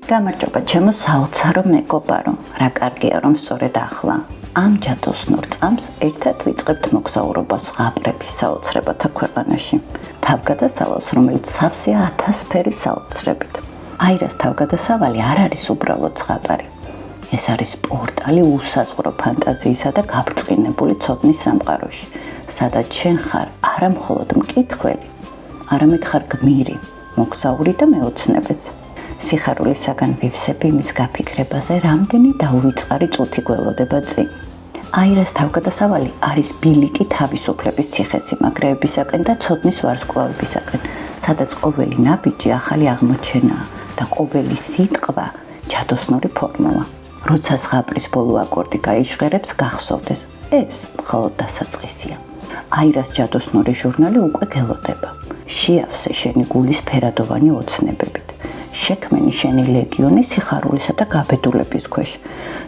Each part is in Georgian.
გამარჯობა ჩემო საოცარო მეგობარო, რა კარგია რომ სწორედ ახლა ამ ჯადოსნურ წამს ერთად ვიწყებთ მოგზაურობას ზღაპრების საოცრებათა ქვეყანაში. თავგადასავალს, რომელიც სავსეა 1000 ფერის საოცრებით. აირას თავგადასავალი არ არის უბრალოდ ზღაპარი. ეს არის პორტალი უსაზღვრო ფანტაზიისა და გაბრწყინებული ცოდნის სამყაროში, სადაც შენ ხარ არა მხოლოდ მკითხველი, არამედ ხარ გმირი, მოგზაური და მეოცნებეც. სიხარულისაგან ვივსები მის გაფიქრებაზე, რამდენი დაუვიწყარი წუთი გველოდება წინ. აირას თავგადასავალი არის ბილიკი თავისუფლების ციხესიმაგრეებისაკენ და ცოდნის ვარსკვლავებისაკენ, სადაც ყოველი ნაბიჯი ახალი აღმოჩენაა და ყოველი სიტყვა ჯადოსნური ფორმულა. როცა ზღაპრის ბოლო აკორდი გაიჟღერებს, გახსოვდეს, ეს მხოლოდ დასაწყისია. აირას ჯადოსნური ჟურნალი უკვე გელოდება. შეავსე შენი გულის ფერადოვანი ოცნებებით. შექმენი შენი ლეგიონი სიხარულისა და გაბედულების ქვეშ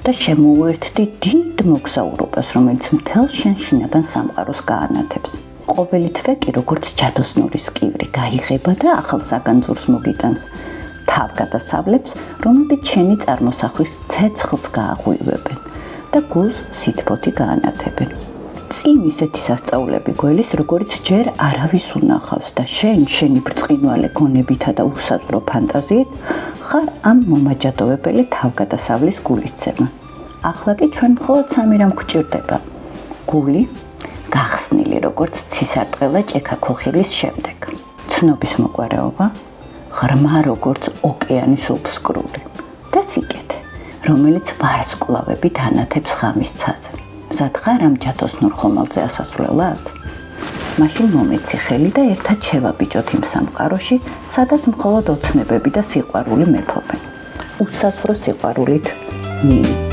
და შემოუერთდი დიდ მოგზაურობას, რომელიც მთელ შენ შინაგან სამყაროს გაანათებს. ყოველი თვე კი როგორც ჯადოსნური სკივრი გაიღება და ახალ საგანძურს მოგიტანს. თავგადასავლებს, რომლებიც შენი წარმოსახვის ცეცხლს გააღვივებენ და გულს სითბოთი გაანათებენ. წინ ისეთი სასწაულები გველის, როგორც ჯერ არავის უნახავს და შენი ბრწყინვალე გონებითა და უსაზღვრო ფანტაზიით ხარ ამ მომაჯადოებელი თავგადასავლის გულისცემა. ახლა კი ჩვენ მხოლოდ 3 რამ გვჭირდება. გული, გახსნილი როგორც ცისარტყელა ჭექა-ქოხილის შემდეგ. ცნობის მოყვარეობა, ღრმა როგორც ოკეანის უფსკრული და სიკეთე, რომელიც ვარსკვლავებით ანათებს ღამის ცაზე. მზად ხარ ამ ჯადოსნურ ხომალდზე ასასვლელად? მაშინ მომეცი ხელი და ერთად შევაბიჯოთ იმ სამყაროში, სადაც მხოლოდ ოცნებები და სიყვარული მეფობენ. უსაზღვრო სიყვარულით ნინი.